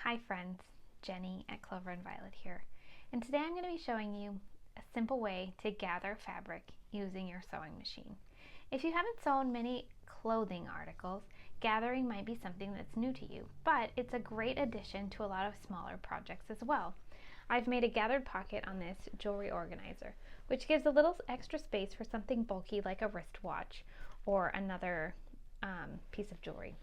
Hi friends, Jenny at Clover and Violet here, and today I'm going to be showing you a simple way to gather fabric using your sewing machine. If you haven't sewn many clothing articles, gathering might be something that's new to you, but it's a great addition to a lot of smaller projects as well. I've made a gathered pocket on this jewelry organizer, which gives a little extra space for something bulky like a wristwatch or another piece of jewelry.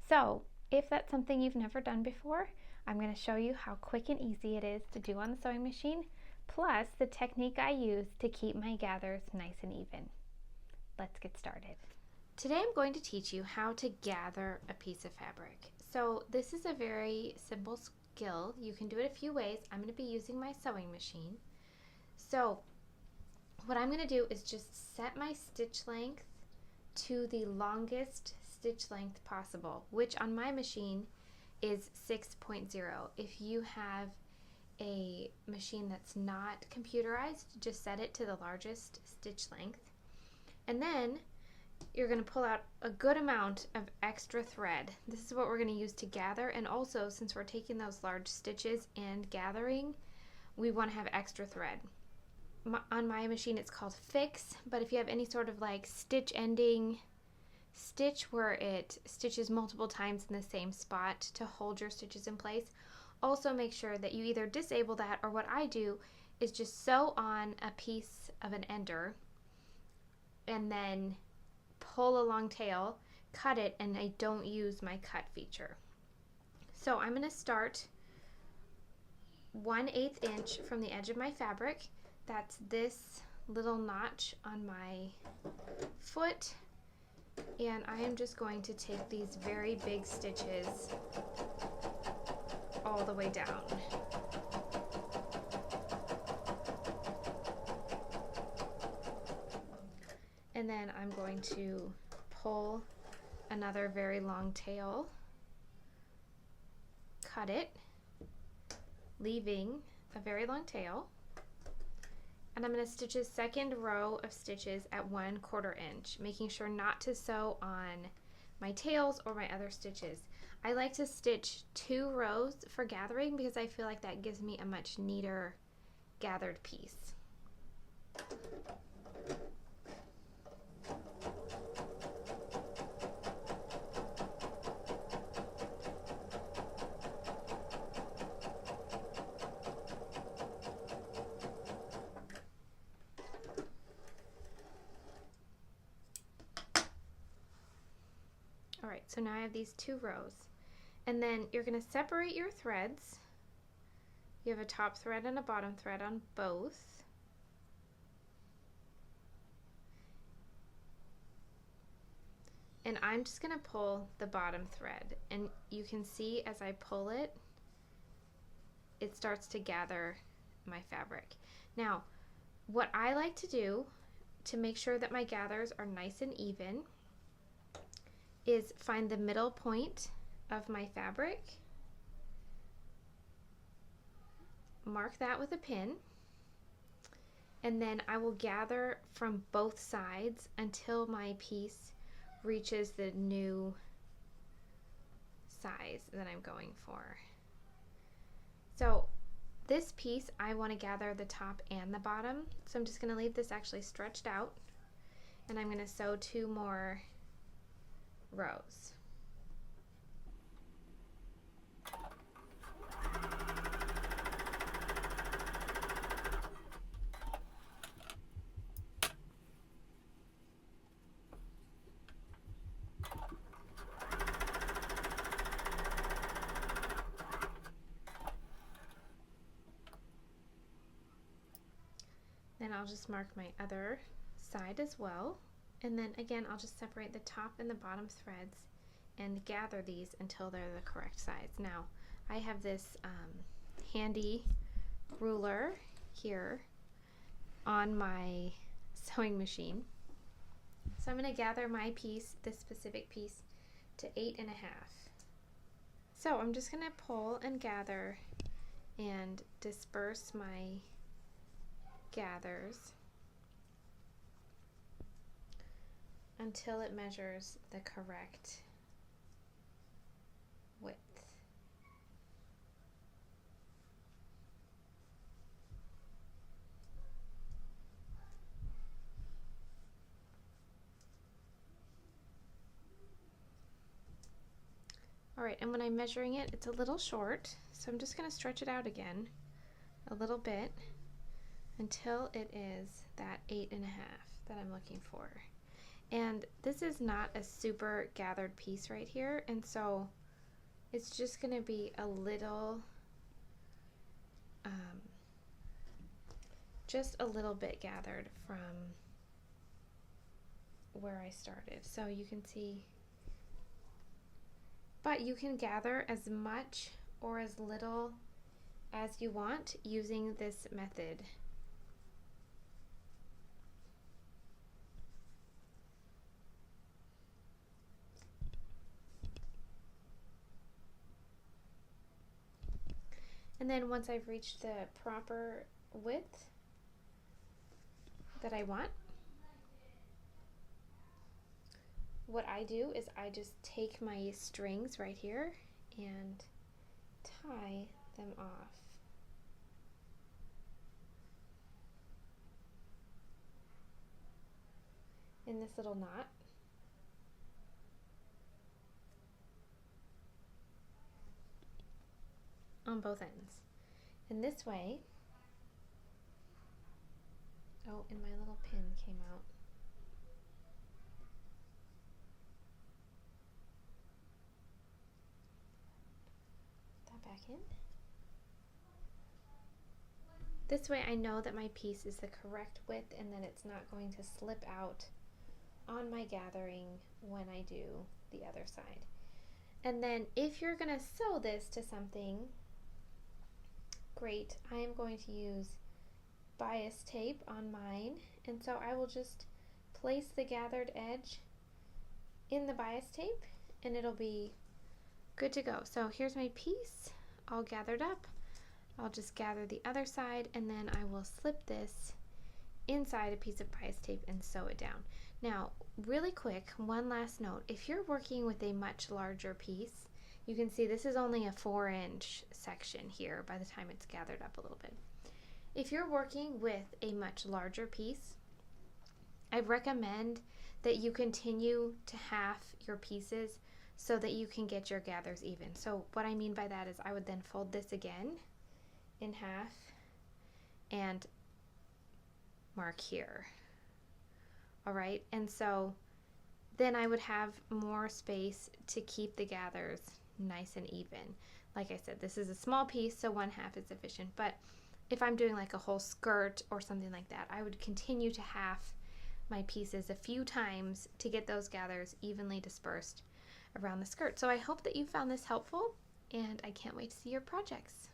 So if that's something you've never done before, I'm going to show you how quick and easy it is to do on the sewing machine, plus the technique I use to keep my gathers nice and even. Let's get started. Today I'm going to teach you how to gather a piece of fabric. So this is a very simple skill. You can do it a few ways. I'm going to be using my sewing machine. So what I'm going to do is just set my stitch length to the longest stitch length possible, which on my machine is 6.0. If you have a machine that's not computerized, just set it to the largest stitch length. And then you're going to pull out a good amount of extra thread. This is what we're going to use to gather, and also since we're taking those large stitches and gathering, we want to have extra thread. On my machine it's called fix, but if you have any sort of like stitch ending stitch where it stitches multiple times in the same spot to hold your stitches in place, also make sure that you either disable that, or what I do is just sew on a piece of an ender and then pull a long tail, cut it, and I don't use my cut feature. So I'm going to start 1/8 inch from the edge of my fabric. That's this little notch on my foot, and I am just going to take these very big stitches all the way down. And then I'm going to pull another very long tail, cut it, leaving a very long tail, and I'm going to stitch a second row of stitches at 1/4 inch, making sure not to sew on my tails or my other stitches. I like to stitch 2 rows for gathering because I feel like that gives me a much neater gathered piece. Alright, so now I have these 2 rows. And then you're going to separate your threads. You have a top thread and a bottom thread on both. And I'm just going to pull the bottom thread. And you can see as I pull it, it starts to gather my fabric. Now, what I like to do to make sure that my gathers are nice and even is find the middle point of my fabric, mark that with a pin, and then I will gather from both sides until my piece reaches the new size that I'm going for. So this piece I want to gather the top and the bottom, so I'm just going to leave this actually stretched out, and I'm going to sew 2 more rows. Then I'll just mark my other side as well. And then again, I'll just separate the top and the bottom threads and gather these until they're the correct size. Now, I have this handy ruler here on my sewing machine. So I'm going to gather my piece, this specific piece, to 8.5. So I'm just going to pull and gather and disperse my gathers until it measures the correct width. All right, and when I'm measuring it, it's a little short, so I'm just going to stretch it out again a little bit until it is that 8.5 that I'm looking for. And this is not a super gathered piece right here, and so it's just going to be a little, just a little bit gathered from where I started. So you can see, but you can gather as much or as little as you want using this method. And then once I've reached the proper width that I want, what I do is I just take my strings right here and tie them off. In this little knot. On both ends. And this way, oh, and my little pin came out. Put that back in. This way I know that my piece is the correct width and that it's not going to slip out on my gathering when I do the other side. And then if you're going to sew this to something, great. I am going to use bias tape on mine, and so I will just place the gathered edge in the bias tape and it'll be good to go. So here's my piece all gathered up. I'll just gather the other side and then I will slip this inside a piece of bias tape and sew it down. Now, really quick, one last note. If you're working with a much larger piece, you can see this is only a 4-inch section here by the time it's gathered up a little bit. If you're working with a much larger piece, I recommend that you continue to half your pieces so that you can get your gathers even. So what I mean by that is I would then fold this again in half and mark here. All right, and so then I would have more space to keep the gathers nice and even. Like I said, this is a small piece, so 1/2 is sufficient, but if I'm doing like a whole skirt or something like that, I would continue to half my pieces a few times to get those gathers evenly dispersed around the skirt. So I hope that you found this helpful, and I can't wait to see your projects.